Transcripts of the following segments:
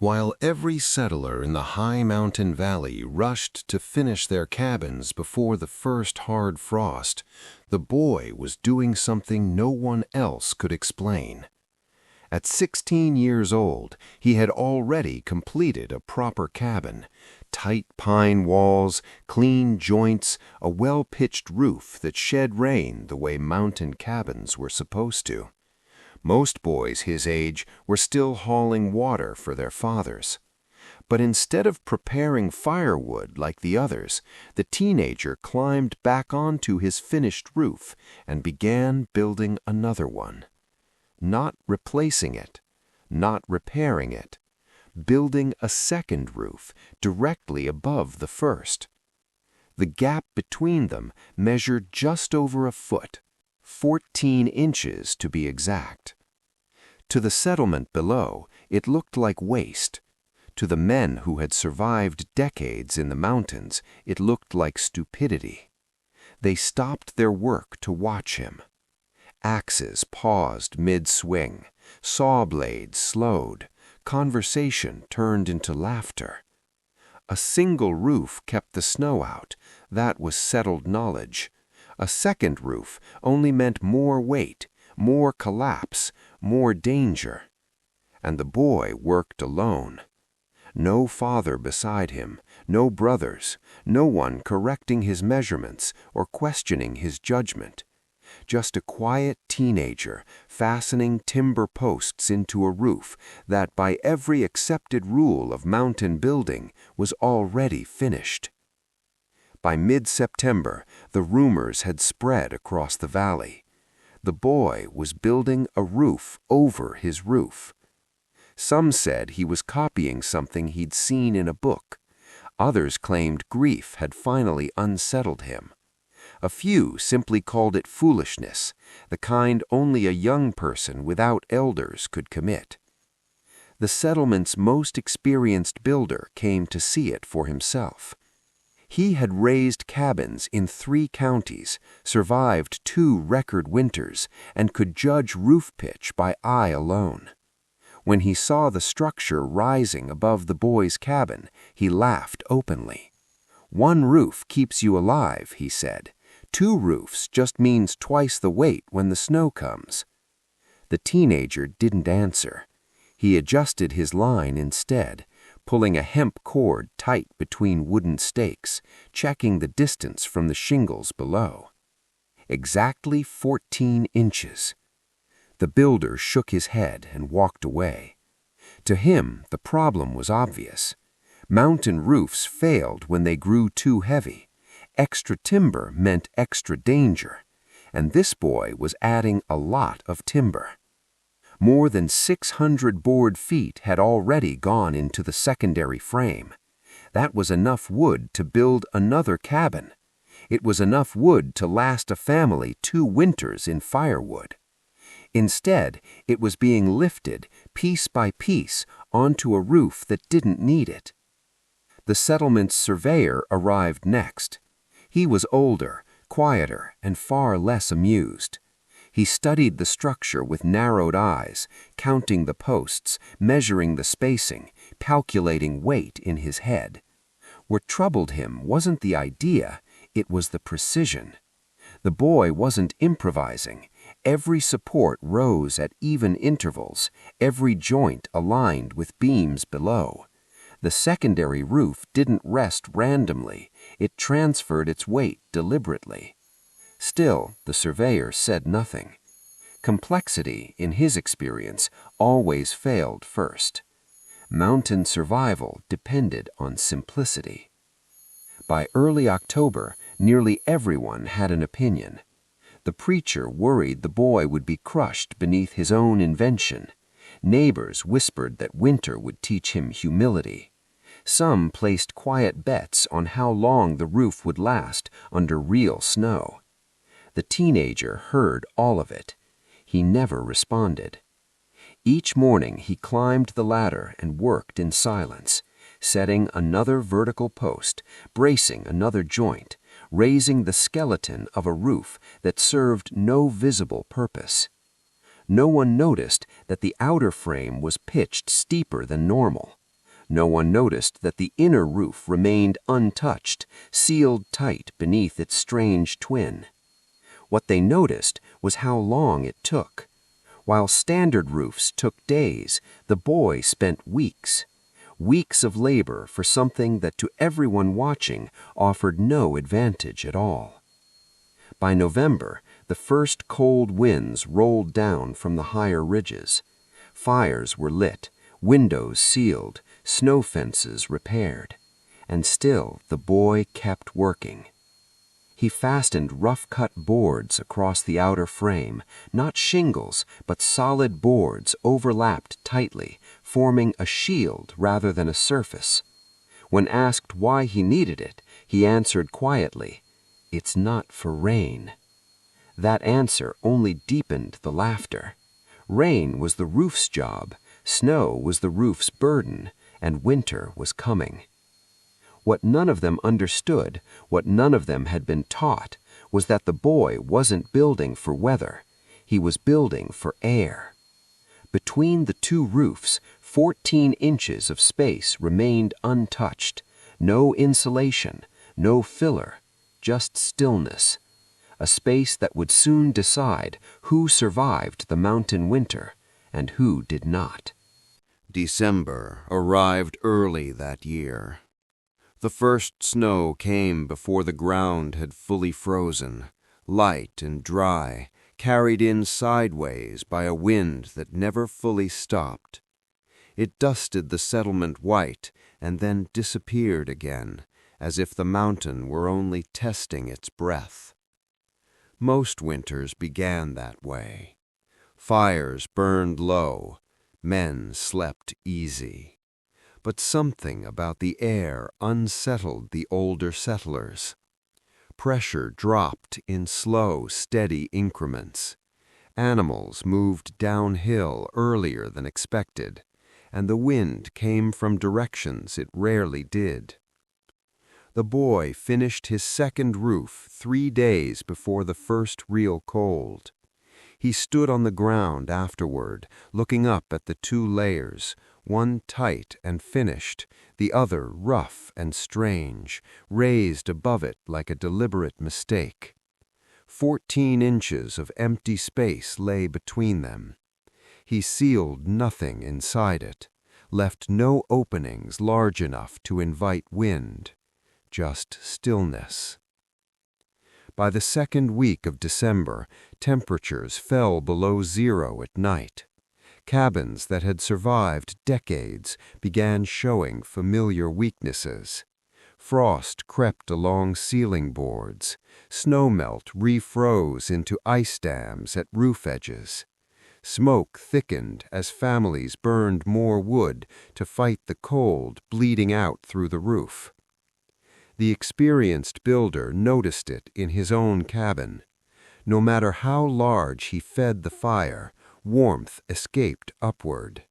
While every settler in the high mountain valley rushed to finish their cabins before the first hard frost, the boy was doing something no one else could explain. At 16 years old, he had already completed a proper cabin: tight pine walls, clean joints, a well-pitched roof that shed rain the way mountain cabins were supposed to. Most boys his age were still hauling water for their fathers. But instead of preparing firewood like the others, the teenager climbed back onto his finished roof and began building another one. Not replacing it, not repairing it, building a second roof directly above the first. The gap between them measured just over a foot, 14 inches to be exact. To the settlement below, it looked like waste. To the men who had survived decades in the mountains, it looked like stupidity. They stopped their work to watch him. Axes paused mid-swing, saw blades slowed, conversation turned into laughter. A single roof kept the snow out, that was settled knowledge. A second roof only meant more weight, more collapse, more danger. And the boy worked alone. No father beside him, no brothers, no one correcting his measurements or questioning his judgment. Just a quiet teenager fastening timber posts into a roof that, by every accepted rule of mountain building, was already finished. By mid-September, the rumors had spread across the valley. The boy was building a roof over his roof. Some said he was copying something he'd seen in a book. Others claimed grief had finally unsettled him. A few simply called it foolishness, the kind only a young person without elders could commit. The settlement's most experienced builder came to see it for himself. He had raised cabins in 3 counties, survived 2 record winters, and could judge roof pitch by eye alone. When he saw the structure rising above the boy's cabin, he laughed openly. "1 roof keeps you alive," he said. 2 roofs just means twice the weight when the snow comes." The teenager didn't answer. He adjusted his line instead, pulling a hemp cord tight between wooden stakes, checking the distance from the shingles below. Exactly 14 inches. The builder shook his head and walked away. To him, the problem was obvious. Mountain roofs failed when they grew too heavy. Extra timber meant extra danger, and this boy was adding a lot of timber. More than 600 board feet had already gone into the secondary frame. That was enough wood to build another cabin. It was enough wood to last a family 2 winters in firewood. Instead, it was being lifted, piece by piece, onto a roof that didn't need it. The settlement's surveyor arrived next. He was older, quieter, and far less amused. He studied the structure with narrowed eyes, counting the posts, measuring the spacing, calculating weight in his head. What troubled him wasn't the idea, it was the precision. The boy wasn't improvising. Every support rose at even intervals, every joint aligned with beams below. The secondary roof didn't rest randomly, it transferred its weight deliberately. Still, the surveyor said nothing. Complexity, in his experience, always failed first. Mountain survival depended on simplicity. By early October, nearly everyone had an opinion. The preacher worried the boy would be crushed beneath his own invention. Neighbors whispered that winter would teach him humility. Some placed quiet bets on how long the roof would last under real snow. The teenager heard all of it. He never responded. Each morning he climbed the ladder and worked in silence, setting another vertical post, bracing another joint, raising the skeleton of a roof that served no visible purpose. No one noticed that the outer frame was pitched steeper than normal. No one noticed that the inner roof remained untouched, sealed tight beneath its strange twin. What they noticed was how long it took. While standard roofs took days, the boy spent weeks. Weeks of labor for something that to everyone watching offered no advantage at all. By November, the first cold winds rolled down from the higher ridges. Fires were lit, windows sealed, snow fences repaired. And still the boy kept working. He fastened rough-cut boards across the outer frame, not shingles, but solid boards overlapped tightly, forming a shield rather than a surface. When asked why he needed it, he answered quietly, "It's not for rain." That answer only deepened the laughter. Rain was the roof's job, snow was the roof's burden, and winter was coming. What none of them understood, what none of them had been taught, was that the boy wasn't building for weather. He was building for air. Between the two roofs, 14 inches of space remained untouched. No insulation, no filler, just stillness. A space that would soon decide who survived the mountain winter and who did not. December arrived early that year. The first snow came before the ground had fully frozen, light and dry, carried in sideways by a wind that never fully stopped. It dusted the settlement white and then disappeared again, as if the mountain were only testing its breath. Most winters began that way. Fires burned low, men slept easy. But something about the air unsettled the older settlers. Pressure dropped in slow, steady increments. Animals moved downhill earlier than expected, and the wind came from directions it rarely did. The boy finished his second roof 3 days before the first real cold. He stood on the ground afterward, looking up at the 2 layers, one tight and finished, the other rough and strange, raised above it like a deliberate mistake. 14 inches of empty space lay between them. He sealed nothing inside it, left no openings large enough to invite wind, just stillness. By the second week of December, temperatures fell below 0 at night. Cabins that had survived decades began showing familiar weaknesses. Frost crept along ceiling boards. Snowmelt refroze into ice dams at roof edges. Smoke thickened as families burned more wood to fight the cold bleeding out through the roof. The experienced builder noticed it in his own cabin. No matter how large he fed the fire, warmth escaped upward.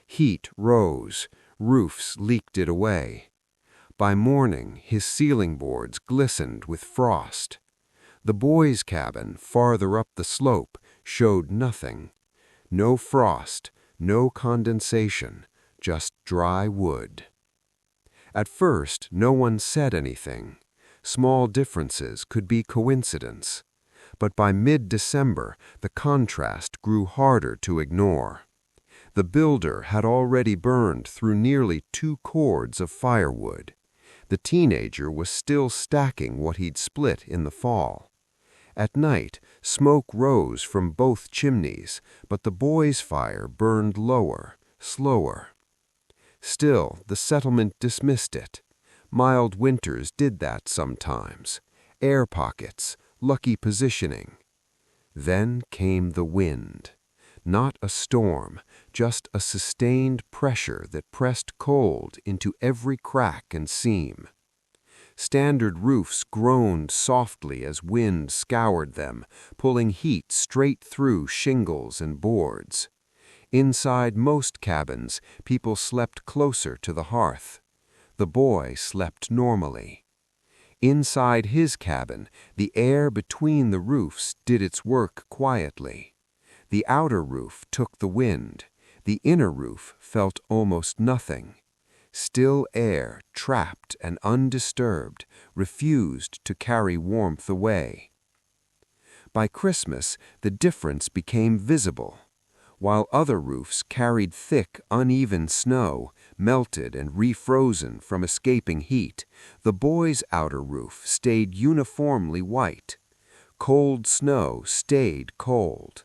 Heat rose, roofs leaked it away. By morning, his ceiling boards glistened with frost. The boys' cabin, farther up the slope, showed nothing. No frost, no condensation, just dry wood. At first, no one said anything. Small differences could be coincidence. But by mid-December, the contrast grew harder to ignore. The builder had already burned through nearly 2 cords of firewood. The teenager was still stacking what he'd split in the fall. At night, smoke rose from both chimneys, but the boys' fire burned lower, slower. Still, the settlement dismissed it. Mild winters did that sometimes. Air pockets, lucky positioning. Then came the wind. Not a storm, just a sustained pressure that pressed cold into every crack and seam. Standard roofs groaned softly as wind scoured them, pulling heat straight through shingles and boards. Inside most cabins, people slept closer to the hearth. The boy slept normally. Inside his cabin, the air between the roofs did its work quietly. The outer roof took the wind. The inner roof felt almost nothing. Still air, trapped and undisturbed, refused to carry warmth away. By Christmas, the difference became visible. While other roofs carried thick, uneven snow, melted and refrozen from escaping heat, the boys' outer roof stayed uniformly white. Cold snow stayed cold.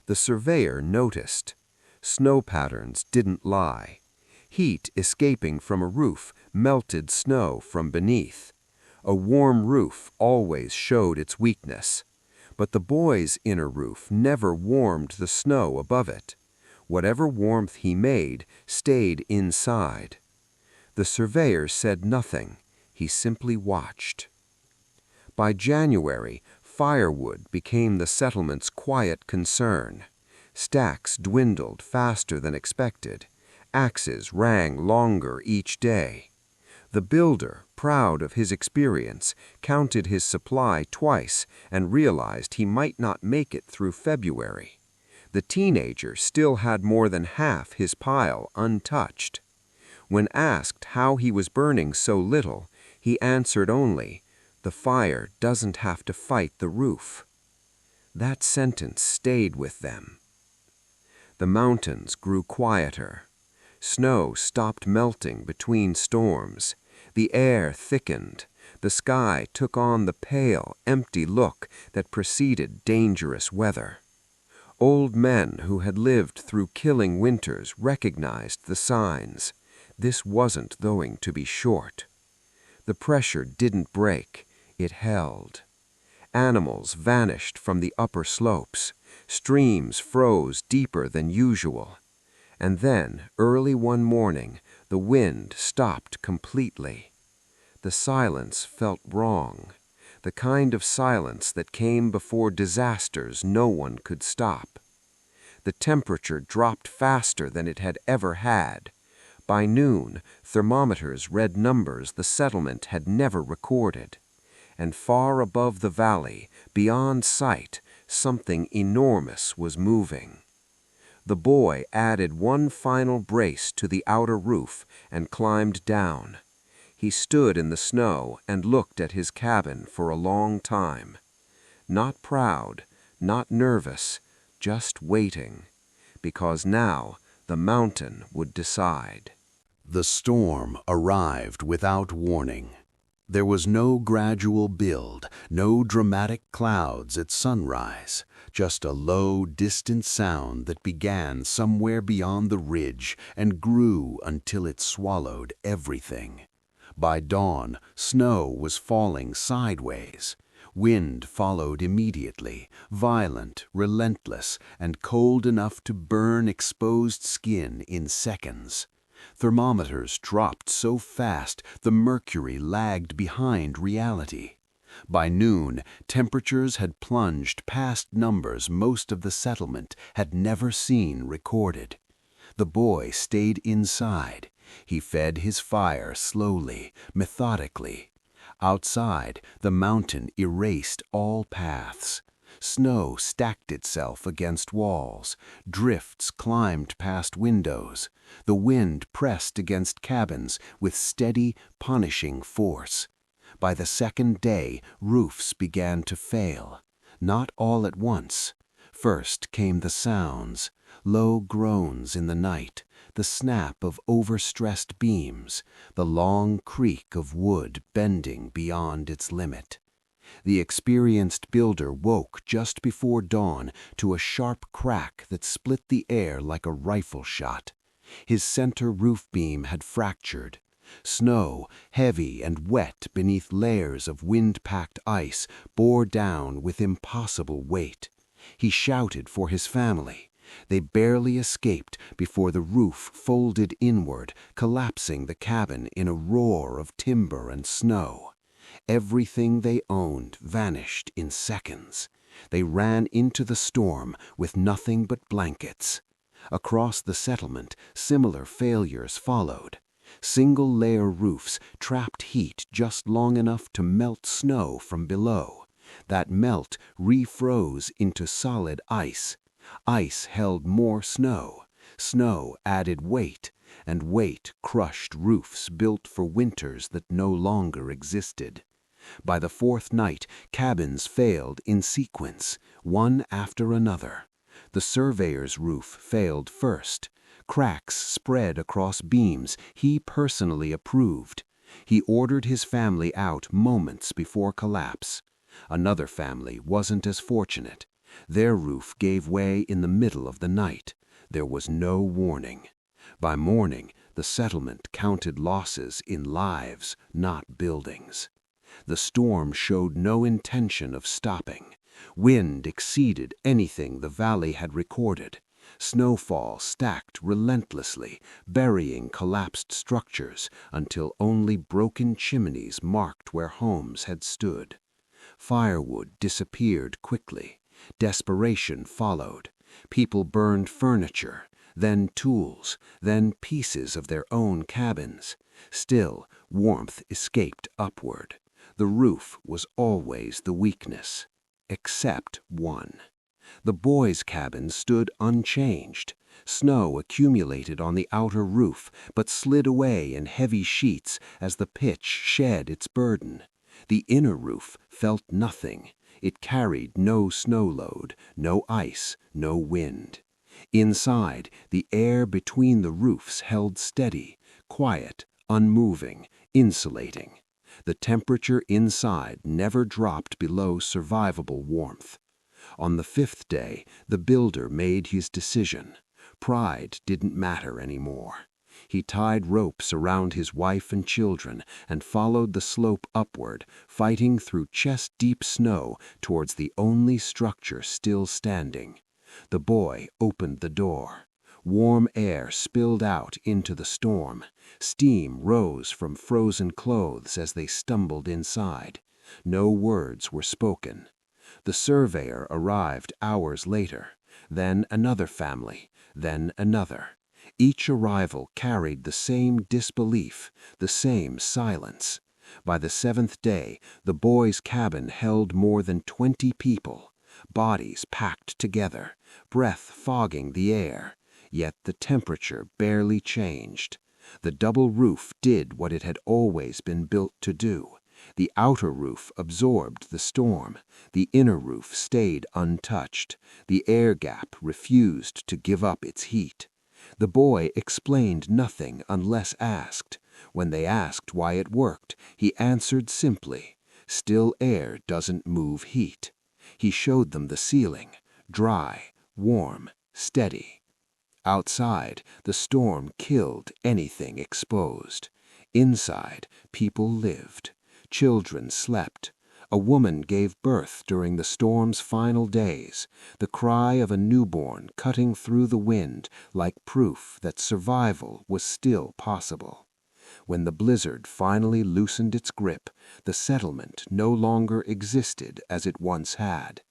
The surveyor noticed. Snow patterns didn't lie. Heat escaping from a roof melted snow from beneath. A warm roof always showed its weakness. But the boy's inner roof never warmed the snow above it. Whatever warmth he made stayed inside. The surveyor said nothing. He simply watched. By January, firewood became the settlement's quiet concern. Stacks dwindled faster than expected. Axes rang longer each day. The builder, proud of his experience, counted his supply twice and realized he might not make it through February. The teenager still had more than half his pile untouched. When asked how he was burning so little, he answered only, "The fire doesn't have to fight the roof." That sentence stayed with them. The mountains grew quieter. Snow stopped melting between storms. The air thickened. The sky took on the pale, empty look that preceded dangerous weather. Old men who had lived through killing winters recognized the signs. This wasn't going to be short. The pressure didn't break. It held. Animals vanished from the upper slopes. Streams froze deeper than usual. And then, early one morning, the wind stopped completely. The silence felt wrong, the kind of silence that came before disasters no one could stop. The temperature dropped faster than it had ever had. By noon, thermometers read numbers the settlement had never recorded. And far above the valley, beyond sight, something enormous was moving. The boy added one final brace to the outer roof and climbed down. He stood in the snow and looked at his cabin for a long time. Not proud, not nervous, just waiting. Because now the mountain would decide. The storm arrived without warning. There was no gradual build, no dramatic clouds at sunrise, just a low, distant sound that began somewhere beyond the ridge and grew until it swallowed everything. By dawn, snow was falling sideways. Wind followed immediately, violent, relentless, and cold enough to burn exposed skin in seconds. Thermometers dropped so fast the mercury lagged behind reality. By noon, temperatures had plunged past numbers most of the settlement had never seen recorded. The boy stayed inside. He fed his fire slowly, methodically. Outside, the mountain erased all paths. Snow stacked itself against walls. Drifts climbed past windows. The wind pressed against cabins with steady, punishing force. By the second day, roofs began to fail. Not all at once. First came the sounds, low groans in the night, the snap of overstressed beams, the long creak of wood bending beyond its limit. The experienced builder woke just before dawn to a sharp crack that split the air like a rifle shot. His center roof beam had fractured. Snow, heavy and wet beneath layers of wind-packed ice, bore down with impossible weight. He shouted for his family. They barely escaped before the roof folded inward, collapsing the cabin in a roar of timber and snow. Everything they owned vanished in seconds. They ran into the storm with nothing but blankets. Across the settlement, similar failures followed. Single-layer roofs trapped heat just long enough to melt snow from below. That melt refroze into solid ice. Ice held more snow. Snow added weight, and weight crushed roofs built for winters that no longer existed. By the fourth night, cabins failed in sequence, one after another. The surveyor's roof failed first. Cracks spread across beams he personally approved. He ordered his family out moments before collapse. Another family wasn't as fortunate. Their roof gave way in the middle of the night. There was no warning. By morning, the settlement counted losses in lives, not buildings. The storm showed no intention of stopping. Wind exceeded anything the valley had recorded. Snowfall stacked relentlessly, burying collapsed structures until only broken chimneys marked where homes had stood. Firewood disappeared quickly. Desperation followed. People burned furniture, then tools, then pieces of their own cabins. Still, warmth escaped upward. The roof was always the weakness, except one. The boys' cabin stood unchanged. Snow accumulated on the outer roof, but slid away in heavy sheets as the pitch shed its burden. The inner roof felt nothing. It carried no snow load, no ice, no wind. Inside, the air between the roofs held steady, quiet, unmoving, insulating. The temperature inside never dropped below survivable warmth. On the fifth day, the builder made his decision. Pride didn't matter anymore. He tied ropes around his wife and children and followed the slope upward, fighting through chest-deep snow towards the only structure still standing. The boy opened the door. Warm air spilled out into the storm. Steam rose from frozen clothes as they stumbled inside. No words were spoken. The surveyor arrived hours later, then another family, then another. Each arrival carried the same disbelief, the same silence. By the seventh day, the boys' cabin held more than 20 people, bodies packed together, breath fogging the air, yet the temperature barely changed. The double roof did what it had always been built to do. The outer roof absorbed the storm. The inner roof stayed untouched. The air gap refused to give up its heat. The boy explained nothing unless asked. When they asked why it worked, he answered simply, "Still air doesn't move heat." He showed them the ceiling, dry, warm, steady. Outside, the storm killed anything exposed. Inside, people lived. Children slept. A woman gave birth during the storm's final days, the cry of a newborn cutting through the wind like proof that survival was still possible. When the blizzard finally loosened its grip, the settlement no longer existed as it once had.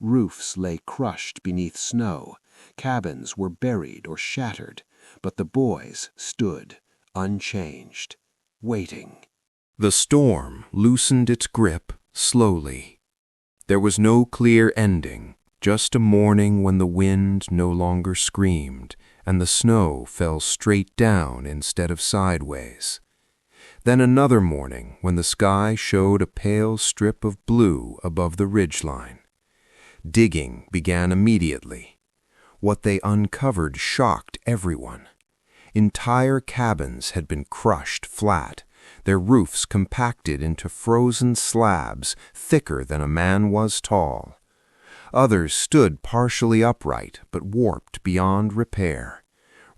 Roofs lay crushed beneath snow. Cabins were buried or shattered, but the boys stood unchanged, waiting. The storm loosened its grip slowly. There was no clear ending, just a morning when the wind no longer screamed and the snow fell straight down instead of sideways. Then another morning when the sky showed a pale strip of blue above the ridgeline. Digging began immediately. What they uncovered shocked everyone. Entire cabins had been crushed flat, their roofs compacted into frozen slabs thicker than a man was tall. Others stood partially upright but warped beyond repair.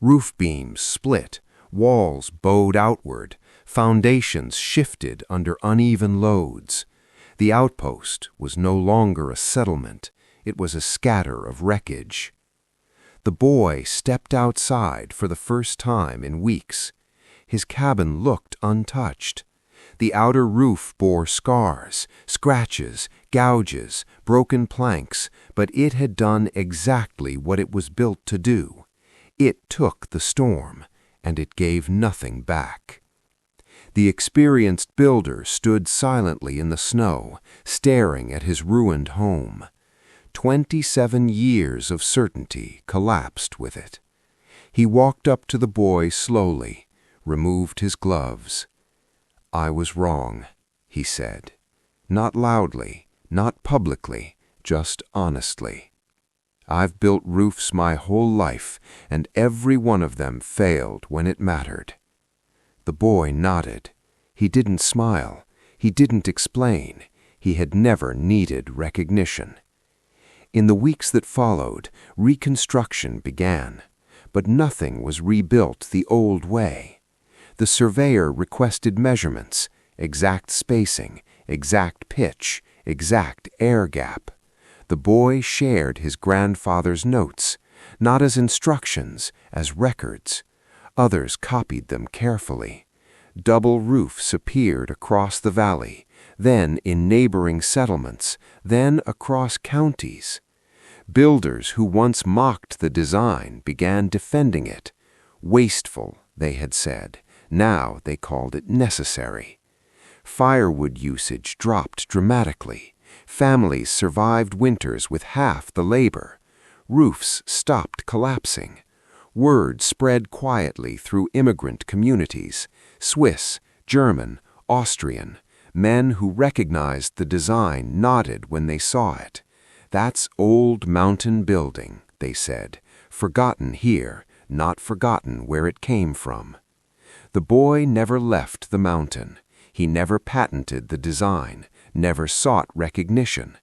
Roof beams split, walls bowed outward, foundations shifted under uneven loads. The outpost was no longer a settlement, it was a scatter of wreckage. The boy stepped outside for the first time in weeks. His cabin looked untouched. The outer roof bore scars, scratches, gouges, broken planks, but it had done exactly what it was built to do. It took the storm, and it gave nothing back. The experienced builder stood silently in the snow, staring at his ruined home. 27 years of certainty collapsed with it. He walked up to the boy slowly, removed his gloves. "I was wrong," he said. Not loudly, not publicly, just honestly. "I've built roofs my whole life, and every one of them failed when it mattered." The boy nodded. He didn't smile. He didn't explain. He had never needed recognition. In the weeks that followed, reconstruction began, but nothing was rebuilt the old way. The surveyor requested measurements, exact spacing, exact pitch, exact air gap. The boy shared his grandfather's notes, not as instructions, as records. Others copied them carefully. Double roofs appeared across the valley, then in neighboring settlements, then across counties. Builders who once mocked the design began defending it. Wasteful, they had said. Now they called it necessary. Firewood usage dropped dramatically. Families survived winters with half the labor. Roofs stopped collapsing. Word spread quietly through immigrant communities, Swiss, German, Austrian. Men who recognized the design nodded when they saw it. "That's old mountain building," they said, "forgotten here, not forgotten where it came from." The boy never left the mountain. He never patented the design, never sought recognition.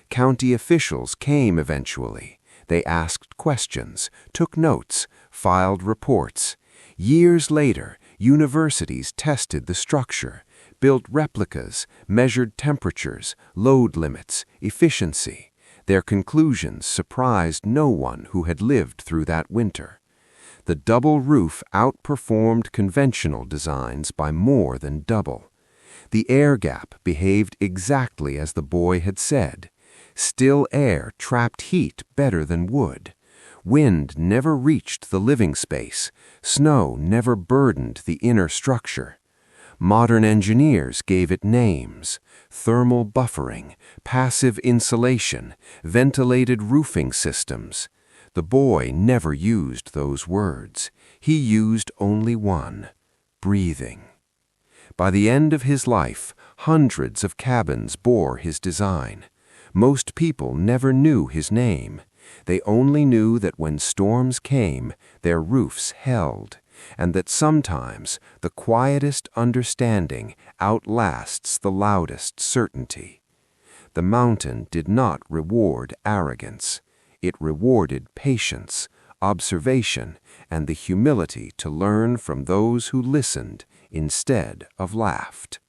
County officials came eventually. They asked questions, took notes, filed reports. Years later, universities tested the structure, built replicas, measured temperatures, load limits, efficiency. Their conclusions surprised no one who had lived through that winter. The double roof outperformed conventional designs by more than double. The air gap behaved exactly as the boy had said. Still air trapped heat better than wood. Wind never reached the living space. Snow never burdened the inner structure. Modern engineers gave it names: thermal buffering, passive insulation, ventilated roofing systems. The boy never used those words. He used only one: breathing. By the end of his life, hundreds of cabins bore his design. Most people never knew his name. They only knew that when storms came, their roofs held, and that sometimes the quietest understanding outlasts the loudest certainty. The mountain did not reward arrogance. It rewarded patience, observation, and the humility to learn from those who listened instead of laughed.